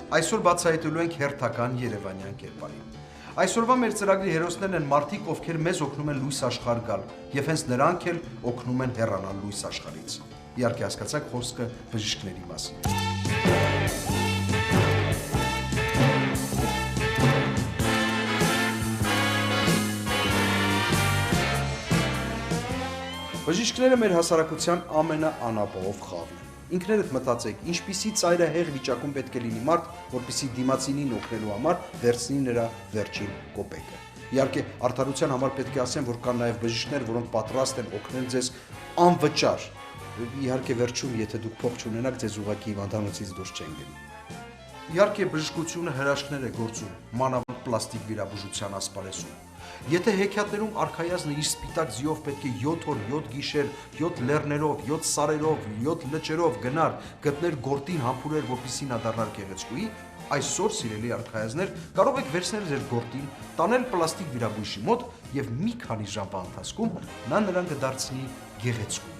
Այսօր բացահայտելու ենք հերթական երևանյան կերպարին։ Այսօրվա մեր ծրագրի հերոսներն են մարդիկ, ովքեր մեզ օգնում են լույս աշխարհ գալ, եւ հենց նրանք էլ օգնում են հեռանալ լույս աշխարհից։ Իհարկե հասկացաք խոսքը բժիշկների մասին։ Բժիշկները մեր հասարակության ամենաանապահով խավն են։ Ինքներդ մտածեք, ինչպիսի ծայրահեղ վիճակում պետք է լինի մարդ, որպեսզի դիմացինին օգնելու համար վերցնի նրա վերջին կոպեկը։ Իհարկե, արդարության համար պետք է ասեմ, որ կան նաև բժիշկներ, որոնք պատրաստ են օգնել ձեզ անվճար։ Իհարկե, վերջում, եթե դուք փող չունենաք, ձեզ ուղղակի հիվանդանոցից դուրս չեն գնի։ Իհարկե, բժշկությունը հրաշքներ է գործում, մանավանդ պլաստիկ վիրաբուժության ասպարեզում։ Եթե հեքիաթներում արքայազնը իր սպիտակ ձիով պետք է 7 օր, 7 գիշեր, 7 լեռներով, 7 սարերով, 7 լճերով գնար, գտներ գորտին համբուրեր, որպեսզի նա դառնար գեղեցկուի, այսօր, սիրելի արքայազներ, կարող եք վերցնել ձեր գորտին, տանել պլաստիկ վիրաբույժի մոտ եւ մի քանի ժամվա ընթացքում նա նրան կդարձնի գեղեցկուի։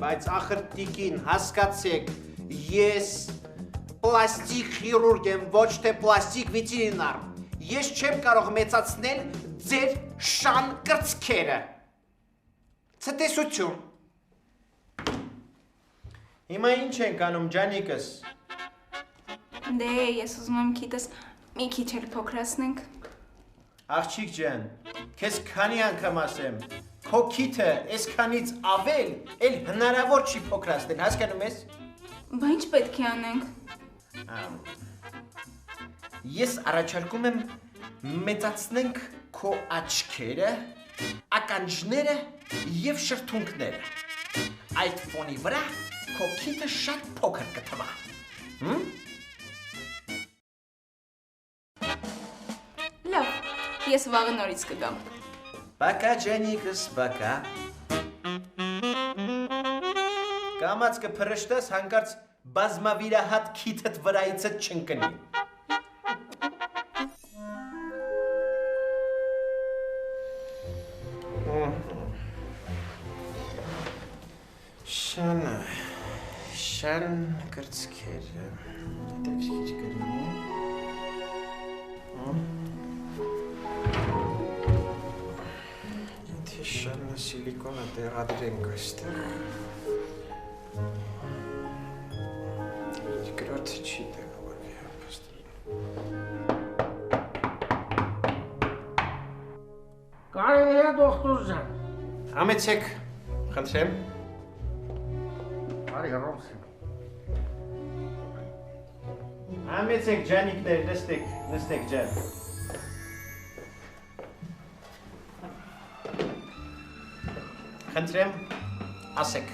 Բայց ախր տիկին, հասկացեք, ես պլաստիկ խիրուրգ եմ, ոչ թե պլաստիկ վետերինար։ Ես չեմ կարող մեծացնել ձեր շան կրծքերը։ Ցտեսություն։ Հիմա ինչ ենք անում, ջանիկս։ Դե, ես ուզում եմ քիթս մի քիչ էլ փոքրացնենք։ Աղջիկ ջան, քեզ քանի անգամ ասեմ, քո քիթը այսքանից ավել էլ հնարավոր չի փոքրացնել, հասկանում ես։ Բա ինչ պետք է անենք։ Ես առաջարկում եմ մեծացնենք քո աչքերը, ականջները եւ շրթունքները։ Այդ ֆոնի վրա քո քիթը շատ փոքր կթվա։ Լավ, ես վաղը նորից կգամ։ Բակա ջանիկս, բակա։ Կամած կփրշտես հանկարծ բազմավիրահատ քիթդ վրայիցդ չընկնի։ Շան կրծքերը, հետաքրքիր կլինի։ Շանը սիլիկոնը տեղադրենք այստեղ։ Երկրորդը չի տեղավորվի հապստել։ Կարելի է դոկտոր ջան։ Համեցեք, խնդրեմ։ Բարի հռոմսին։ Համեցեք ջանիկներ, նստեք ջան։ Խնդրեմ, ասեք։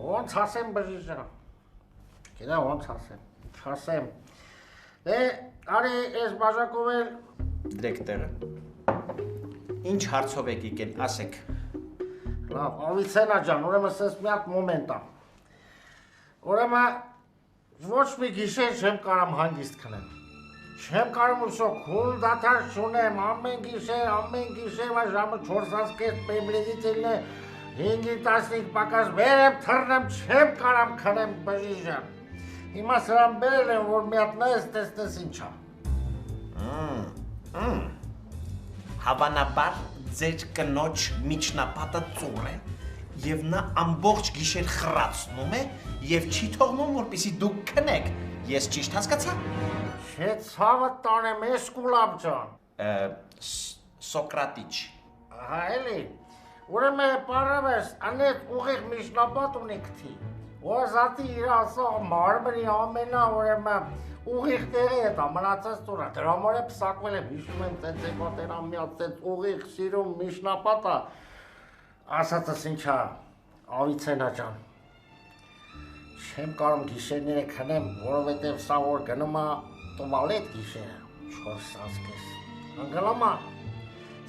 Ոնց ասեմ բժիշկ ջան։ Գիտեմ ոնց ասեմ։ Դե, արի այս բաժակով էլ դրեք տեղը։ Ինչ հարցով եք եկել, ասեք։ Լավ, Ավիցենա ջան, ուրեմն սենց մի հատ մոմենտ ա։ Ուրեմն ոչ մի գիշեր չեմ կարամ հանգիստ քնեմ։ Չեմ կարում ուսոք հուլ դադար չունեմ, ամեն գիշեր ժամը 4:30 պեմլեդից էլ 5:15 պակաս բերեմ թռնեմ, չեմ կարամ քնեմ բժիշկ ջան։ Հիմա սրան բերել եմ, որ մի հատ նայես տեսնես ինչ ա։ Հավանաբար ձեր կնոջ միջնապատը ծուռ է եւ նա ամբողջ գիշեր խրացնում է եւ չի թողնում որպեսզի դուք քնեք։ Ես ճիշտ հասկացա։ Չէ, ցավը տանեմ, Էսկուլապ ջան։ Սոկրատիչ։ Հա, էլի։ Ուրեմն պարավես, անետ ուղիղ միջնապատ ունի քթի։ Ոզատի իր ասող մարմրի ամենա ուրեմն ուղիղ տեղի հետ ամնացած ծուրա, դրա համար է պսակվել եմ, հիշում եմ տենց եկոտերան միած տենց ուղիղ սիրում միշնապատա, ասածս ինչա, Ավիցենա ջան, չեմ կարում գիշերները քնեմ, որովհետև սա որ գնում է տուալետ գիշերը, 4 ասկես, անգլամա,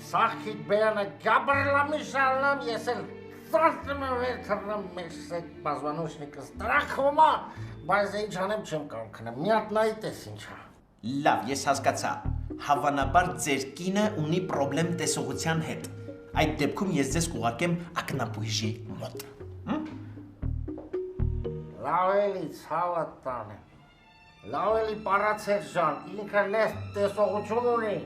սաղքիք բերանը գաբրլամի շալնամ, ես էլ ծարծում եմ վեր թռնեմ մեր սեկ բազվանոշնիկս տրակոմա, բայց ինչ անեմ չեմ կարող քնեմ, միատ նայիտ ես ինչա։ Լավ, ես հասկացա, հավանաբար ձեր կինը ունի պրոբլեմ տեսողության հետ, այդ դեպքում ես ձեզ կուղարկեմ ակնաբույժի մոտ։ Լավ էլի ցավը տանեմ, լավ էլի պարացեր ժան, ինքը լես տեսողություն ունի,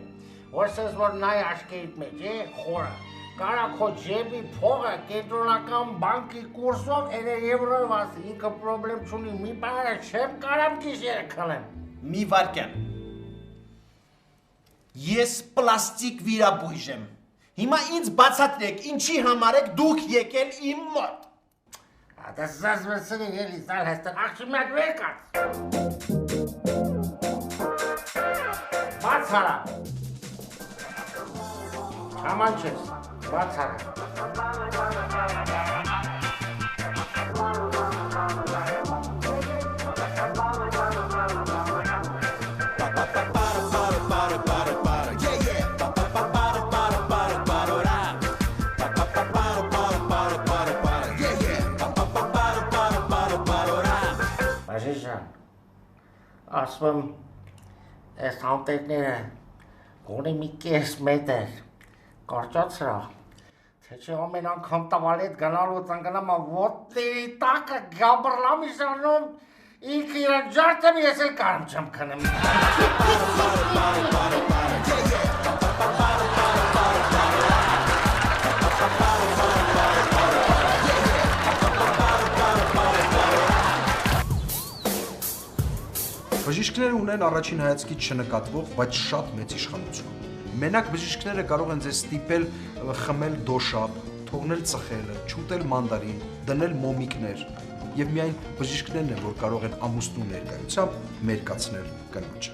որ սես որ նայ աշկերիտ մեջ, խորը, կարա քո ջեբի փողը կենտրոնական բանկի կուրսով 3 եվրոյով ասի, ինքը պրոբլեմ չունի, մի բանը չեմ կարամ գիշերը քնեմ։ Մի վարկյան, ես պլաստիկ վիրաբույժ եմ, հիմա ինձ բացատրեք, ինչի համար եք դուք եկել իմ մոտ։ Դա զազ մսրի էլի զալ հեստր, աղջի մեկ վեր կաց։ Բաց հարա։ Աման չես, բաց հարա։ Ասում եմ, այս համտետները գոնե մի կես մետր կարճած հրա, թե չէ ամեն անգամ տավալետ գնալուց անգնամ ոտների տակը գաբրլամ իշարնում, ինքը իրան ջարդեմ ես էլ կարմ չեմ քնեմ։ Բժիշկները ունեն առաջին հայացքից չնկատվող, բայց շատ մեծ իշխանություն։ Մենակ բժիշկները կարող են ձեզ ստիպել խմել դոշապ, թողնել ծխելը, չուտել մանդարին, դնել մոմիկներ, եւ միայն բժիշկներն են, որ կարող են ամուսնու ներկայությամբ մերկացնել կնոջը։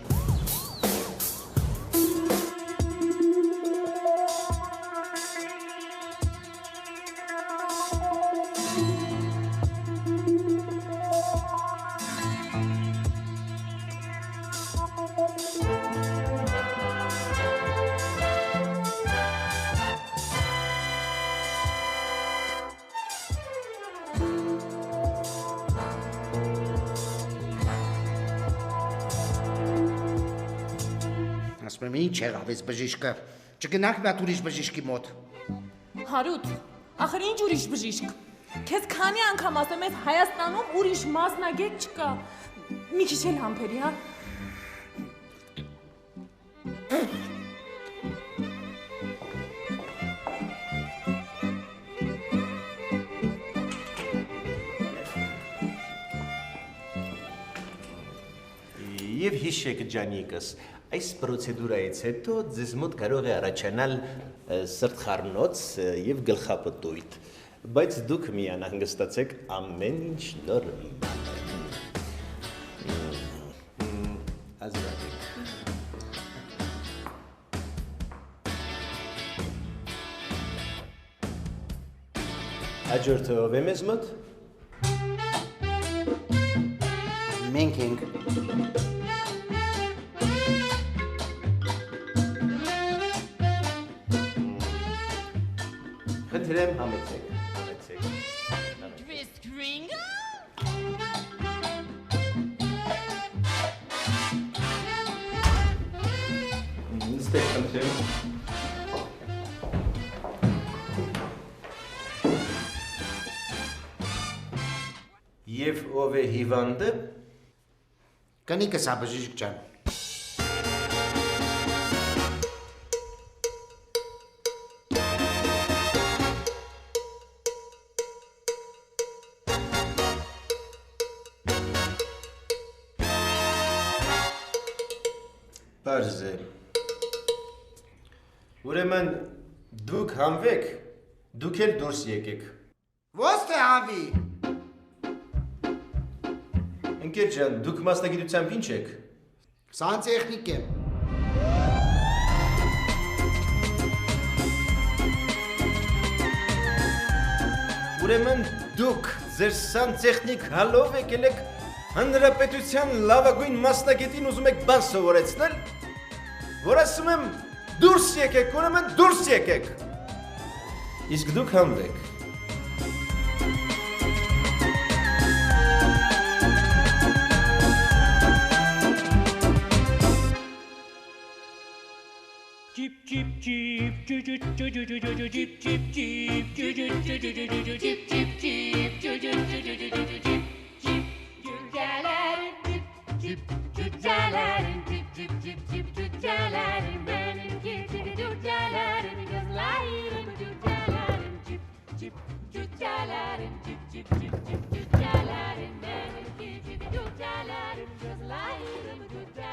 Ասում եմ, ինչ եղավ այս բժիշկը, չգնանք մի հատ ուրիշ բժիշկի մոտ։ Հարութ, ախր ինչ ուրիշ բժիշկ։ Քեզ քանի անգամ ասեմ, այս Հայաստանում ուրիշ մասնագետ չկա։ Մի քիչ էլ համբերի, հա։ Եվ հիշեք ջանիկս, այս պրոցեդուրայից հետո ձեզ մոտ կարող է առաջանալ սրտխառնոց եւ գլխապտույտ, բայց դուք միան հանգստացեք ամեն ինչ նորմալ։ Ազատեք։ Հաջորդը ով է մեզ մոտ։ Մենք ենք։ Խնդրեմ համեցեք։ Նստեք խնդրեմ։ Եվ ով է հիվանդը։ Կնիկս հա բժիշկ ջան։ Պարզ է։ Ուրեմն դուք համվեք, դուք էլ դուրս եկեք։ Ո՞ց թե հավի։ Ընկեր ջան, դուք մասնագիտությամբ ինչ եք։ Սանտեխնիկ եմ։ Ուրեմն դուք ձեր սանտեխնիկ հալով եկել եք հանրապետության լավագույն մասնագետին ուզում եք բան սովորեցնել, որ ասում եմ դուրս եկեք, ուրեմն դուրս եկեք։ Իսկ դուք հանվեք։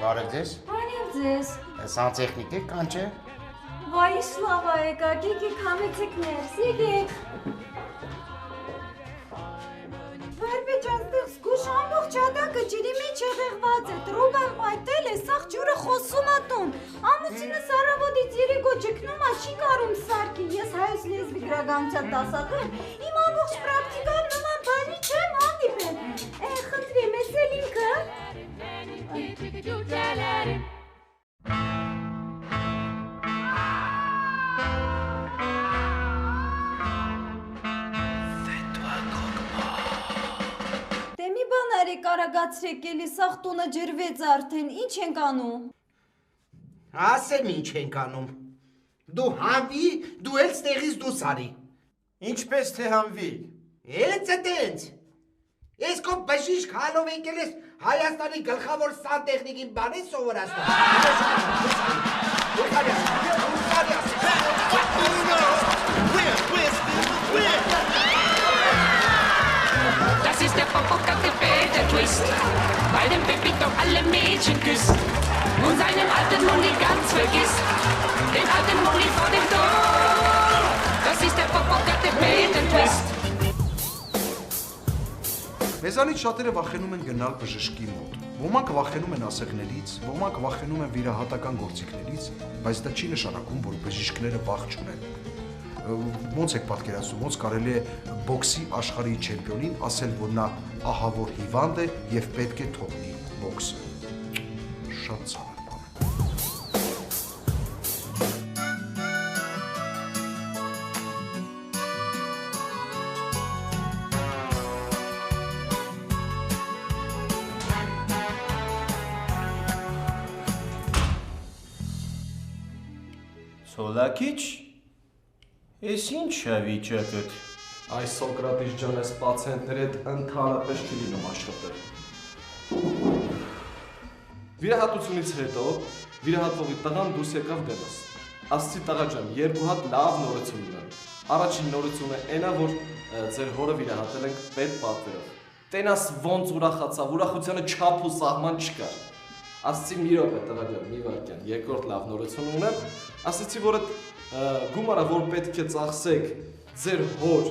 Բարև ձեզ։ Բարև ձեզ։ Սանտեխնիկ եք, կանչե։ Վայ Սլավա եկեք, եկեք համեցեք ներս, եկեք։ Բարբեջան, ստեղ զգուշ ամբողջ հատակը ջրի մեջ եղեղված է, տրուբան պայտել է, սաղ ջուրը խոսում ա տուն։ Ամուսինս առավոտից երեկո ճգնում ա, չի կարում սարքի, ես հայոց լեզվի գրականության դասատու եմ, իմ ամբողջ պրակտիկան նման բանի չեմ հանդիպել։ Խնդրեմ, ես էլ ինքը։ Դե մի բան արեք, արագացրեք էլի, սաղ տունը ջրվեց արդեն, ինչ ենք անում։ Ասեմ ինչ ենք անում։ Դու հանվի, դու էլ ստեղից դուրս արի։ Ինչպես թե հանվի։ Էց է տենց։ Ես քո բժիշկ հալով եկել ես Հայաստանի գլխավոր սանտեխնիկին բանից սովորացնել։ Das ist der Popocatépetl-Twist, bei dem Pepito alle Mädchen küsst und seinen alten Mund ganz vergisst, den alten Mund vor dem Tor. Das ist der Popocatépetl-Twist. Մեզանից շատերը վախենում են գնալ բժշկի մոտ։ Ոմանք վախենում են ասեղներից, ոմանք վախենում են վիրահատական գործիքներից, բայց դա չի նշանակում, որ բժիշկները վախ չունեն։ Ոնց եք պատկերացնում, ոնց կարելի է բոքսի աշխարհի չեմպիոնին ասել, որ նա ահավոր հիվանդ է եւ պետք է թողնի բոքսը։ Շատ ցավոտ բան է։ Սոլակիչ, ես ինչ է վիճակդ։ Այս Սոկրատիս ջան, այս պացիենտների հետ ընդհանրապես չի լինում աշխատել։ Վիրահատությունից հետո վիրահատվողի տղան դուրս եկավ դեմս։ Ասացի տղա ջան, երկու հատ լավ նորություն ունեմ։ Առաջին նորությունը այնա, որ ձեր հորը վիրահատել ենք պետ պատվերով։ Տենաս ոնց ուրախացավ, ուրախությանը չափ ու սահման չկար։ Ասացի մի րոպե տղա ջան, մի վայրկյան, երկրորդ լավ նորություն ունեմ։ Ասացի, որ այդ գումարը, որ պետք է ծախսեք ձեր հոր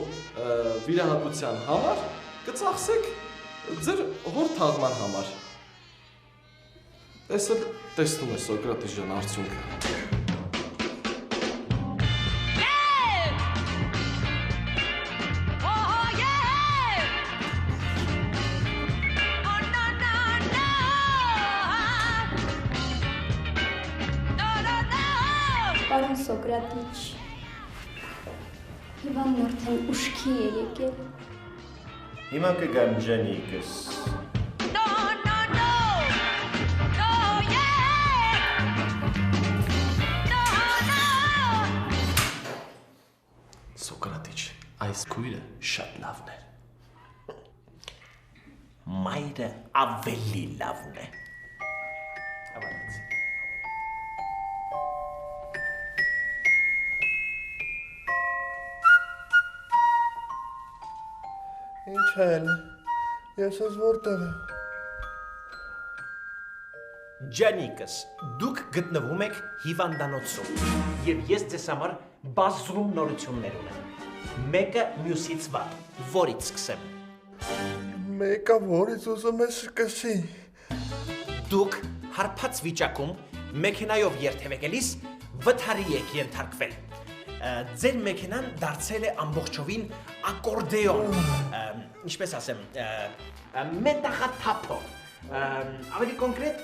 վիրահատության համար, կծախսեք ձեր հոր թաղման համար։ Տեսնում ես Սոկրատիս ջան արդյունքը։ Պարոն Սոկրատիչ, Իվանն արդեն ուշքի է եկել։ Հիմա կգամ ջանիկս։ Սոկրատիչ, այս քույրը շատ լավն է։ Մայրը ավելի լավն է։ Ինչ էլ, ես ես որտեղ եմ։ Ջանիկս, դուք գտնվում եք հիվանդանոցում եւ ես ձեզ համար բազում նորություններ ունեմ։ Մեկը մյուսից վատ, որից սկսեմ։ Մեկը որից ուզում ես սկսի։ Դուք հարբած վիճակում մեքենայով երթևեկելիս վթարի եք ենթարկվել։ Ձեր մեքենան դարձել է ամբողջովին ակորդեոն, ինչպես ասեմ, մետաղաթափո, ավելի կոնկրետ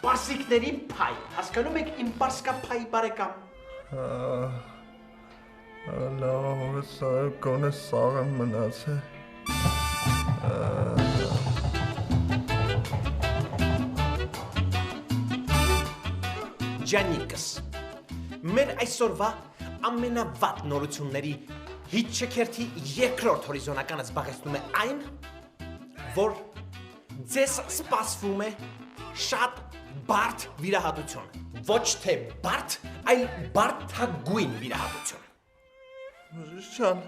պարսիկների փայ, հասկանում եք իմ պարսկափայի բարեկամ։ Լավ, որ սա գոնե սաղ եմ մնացել։ Ջանիկս, մեր այսօրվա ամենավատ նորությունների հիթ-շքերթի երկրորդ հորիզոնականը զբաղեցնում է այն, որ ձեզ սպասվում է շատ բարդ վիրահատություն, ոչ թե բարդ, այլ բարդագույն վիրահատություն։ Բժիշկ ջան,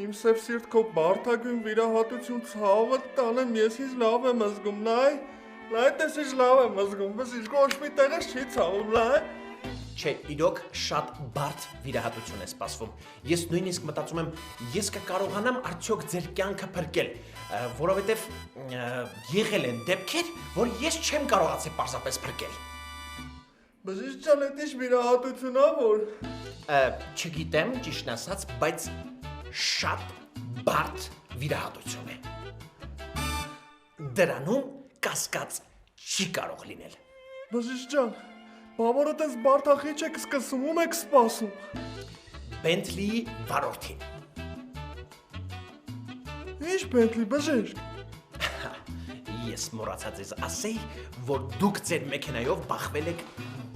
իմ սև սիրտ քո բարդագույն վիրահատություն ցավը տանեմ, ես ինձ լավ եմ զգում, լայ տեսիչ լավ եմ զգում, բժիշկ ոչ մի տեղս չի ցավում, լայ։ Չէ, իրոք շատ բարդ վիրահատություն է սպասվում։ Ես նույնիսկ մտածում եմ, ես կկարողանամ արդյոք ձեր կյանքը փրկել, որովհետև եղել են դեպքեր, որ ես չեմ կարողացել պարզապես փրկել։ Բժիշկ ջան, դա ինչ վիրահատություն է, որ Չգիտեմ, ճիշտն ասած, բայց շատ բարդ վիրահատություն է։ Դրանում կասկած չի կարող լինել։ Բժիշկ ջան, բավարար ես բարդախիչ եք սկսում, ում եք սպասում։ Բենթլիի վարորդին։ Ինչ Բենթլի, բժիշկ։ Ես մոռացա ձեզ ասեի, որ դուք ձեր մեքենայով բախվել եք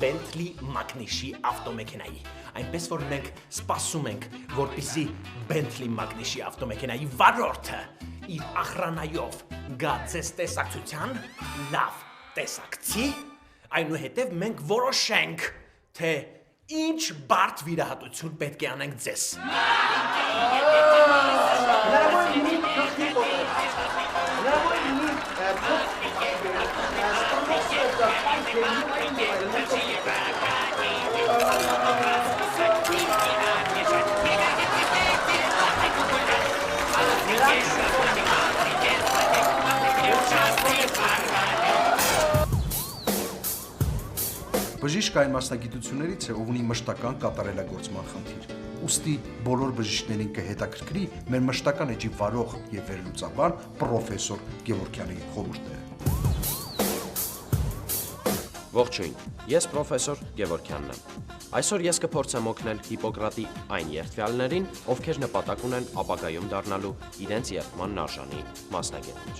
Բենթլի Մագնիշի ավտոմեքենայի, այնպես որ մենք սպասում ենք, որպեսզի Բենթլի Մագնիշի ավտոմեքենայի վարորդը իր ախրանայով գա ձեզ տեսակցության, լավ տեսակցի, այնուհետև մենք որոշենք, թե ինչ բարդ վիրահատություն պետք է անենք ձեզ։ Բժիշկը այն մասնագիտություններից է, ով ունի մշտական կատարելագործման խնդիր։ Ուստի բոլոր բժիշկներին կհետաքրքրի մեր մշտական էջի վարող եւ վերլուծաբան պրոֆեսոր Գևորգյանի խորհուրդները։ Ողջույն, ես պրոֆեսոր Գևորգյանն եմ։ Այսօր ես կփորձեմ օգնել Հիպոկրատի այն երդվյալներին, ովքեր նպատակ ունեն ապագայում դառնալու իրենց երդման արժանի մասնագետներ։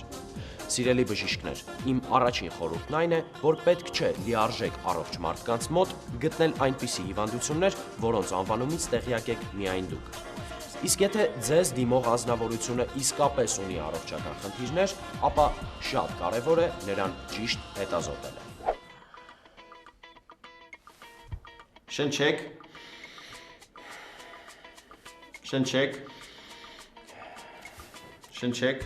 Սիրելի բժիշկներ, իմ առաջին խորհուրդն այն է, որ պետք չէ լիարժեք առողջ մարդկանց մոտ գտնել այնպիսի հիվանդություններ, որոնց անվանումից տեղյակ եք միայն դուք։ Իսկ եթե ձեզ դիմող ազնվորությունը իսկապես ունի առողջական խնդիրներ, ապա շատ կարևոր է նրան ճիշտ հետազոտելը։ Շնչեք։ Շնչեք։ Շնչեք։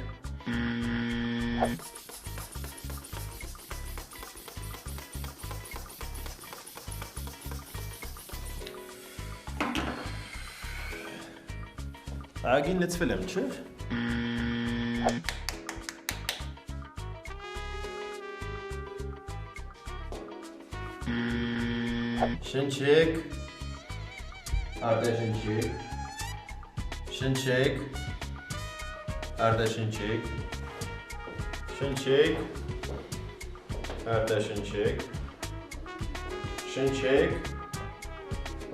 Ագին լցվել եմ, չէ՞։ Շնչեք։ Արտաշնչեք։ Շնչեք։ Արտաշնչեք։ Շնչեք։ Արտաշնչեք։ Շնչեք։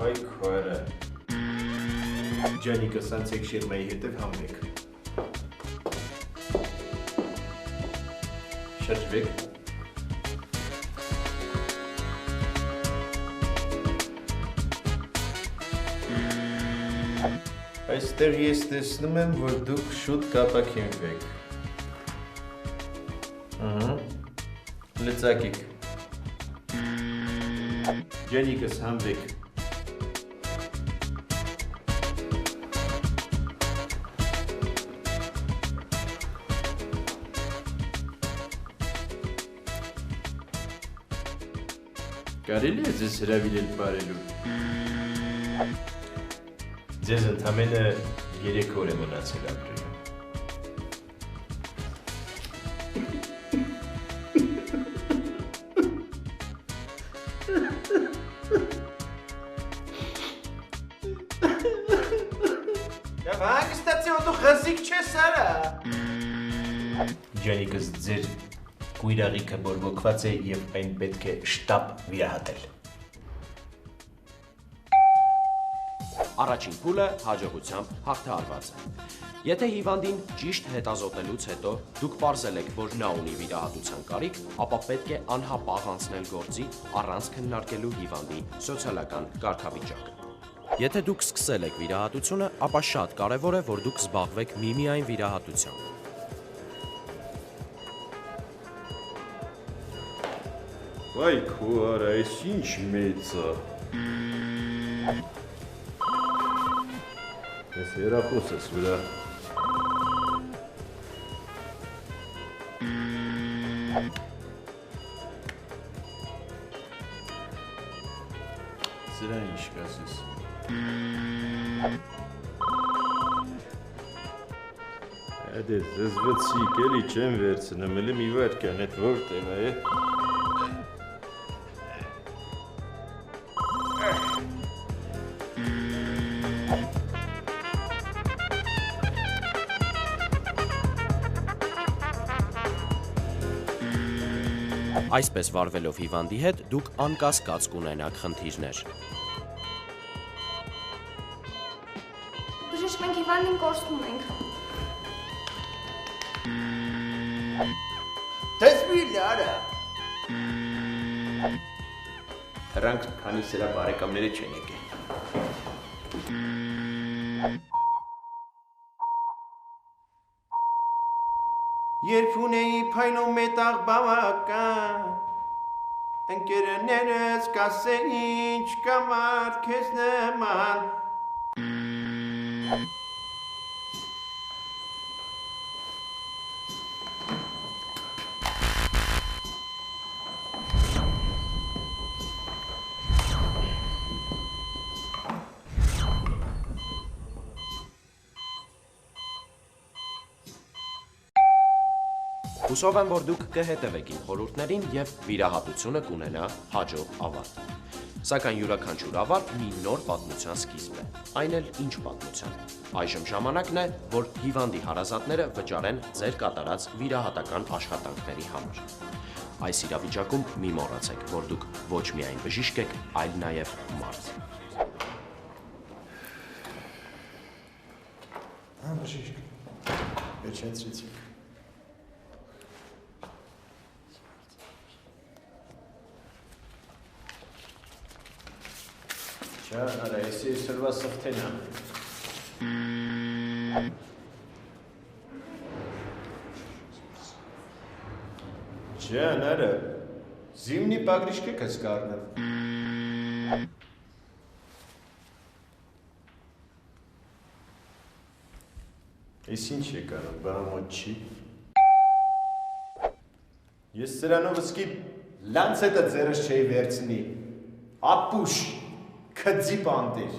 Այ քորը։ Ջանիկը սանցեք շիրմայի հետև համեք։ Շրջվեք։ Այստեղ ես տեսնում եմ, որ դուք շուտ կապակինվեք։ Լծակեք։ Ջանիկս համվեք։ Կարելի է ձեզ հրավիրել բարելու։ Ձեզ ընդամենը 3 օր է մնացել ապրելու։ Ջանիկս ձեր կույրաղիքը բորբոքված է եւ այն պետք է շտապ վիրահատել։ Առաջին փուլը հաջողությամբ հաղթահարված է։ Եթե հիվանդին ճիշտ հետազոտելուց հետո դուք պարզել եք, որ նա ունի վիրահատության կարիք, ապա պետք է անհապաղ անցնել գործի առանց քննարկելու հիվանդի սոցիալական կարգավիճակը։ Եթե դուք սկսել եք վիրահատությունը, ապա շատ կարևոր է, որ դուք զբաղվեք միմիայն վիրահատությամբ։ Վայ քո արա, այս ինչ մեծ է։ Ես հեռախոս ես վրա։ Սրա ինչ կասես։ Այդ զզվցիկ էլի չեմ վերցնում, էլի մի վայրկյան, այդ որտեղ է։ Այսպես վարվելով հիվանդի հետ դուք անկասկած կունենաք խնդիրներ։ Բժիշկ, մենք հիվանդին կորցնում ենք։ Տեսվիլ արա։ Հրանք քանի սրա բարեկամները չեն եկել։ Երբ ունեի փայնո մետաղ բավական, ընկերներս կասեն ինչ կամար քեզ նման։ Հուսով եմ, որ դուք կհետևեք իմ խորհուրդներին եւ վիրահատությունը կունենա հաջող ավարտ։ Սակայն յուրաքանչյուր ավարտ մի նոր պատմության սկիզբ է, այն էլ ինչ պատմության։ Այժմ ժամանակն է, որ հիվանդի հարազատները վճարեն ձեր կատարած վիրահատական աշխատանքների համար։ Այս իրավիճակում մի մոռացեք, որ դուք ոչ միայն բժիշկ եք, այլ նաեւ մարդ։ Բժիշկ, վերջացրեցիք։ Արա, եսի սրվա սղթենա։ Ջան, արա, զիմնի պագրիշկը կս կարնև։ Ես ինչ է կարում, բամոտ չի։ Ես սրանով սկի լանցետը ձերս չէի վերցնի, ապուշ։ Քծի պանտեր։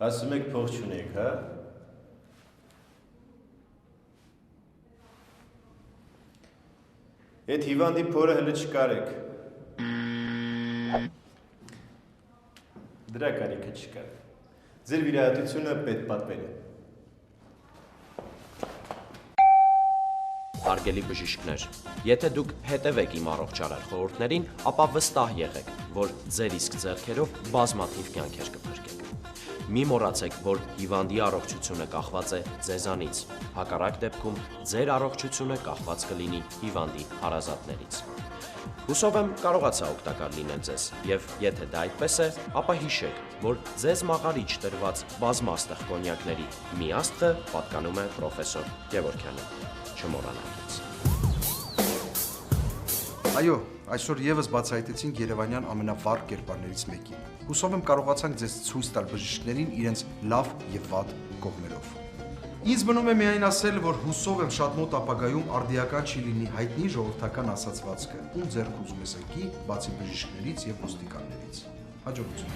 Ասում եք փող չունեք, հա? Այդ հիվանդի փորը հլը չկարեք։ Դրա կարիքը չկա։ Ձեր վիրահատությունը պետք պատվել է։ Հարգելի բժիշկներ, եթե դուք հետևեք իմ առողջարար խորհուրդներին, ապա վստահ եղեք, որ ձեր իսկ ձեռքերով բազմաթիվ կյանքեր կփրկեք։ Մի մոռացեք, որ հիվանդի առողջությունը կախված է ձեզանից, հակառակ դեպքում ձեր առողջությունը կախված կլինի հիվանդի հարազատներից։ Հուսով եմ կարողացա օգտակար լինել ձեզ, եւ եթե դա այդպես է, ապա հիշեք, որ ձեզ մաղարիչ տրված բազմաստղ կոնյակների մի աստղը պատկանում է պրոֆեսոր Գևորգյանին։ Չմոռանաք։ Այո, այսօր եւս բացահայտեցինք Երևանյան ամենավառ կերպարներից մեկին։ Հուսով եմ կարողացանք ձեզ ցույց տալ բժիշկներին իրենց լավ եւ վատ կողմերով։ Ինձ մնում է միայն ասել, որ հուսով եմ շատ մոտ ապագայում արդիական չի լինի հայտնի ժողովրդական ասացվածքը, ում ձեռք ուզում ես ընկի, բացի բժիշկներից եւ ոստիկաններից։ Հաջողություն։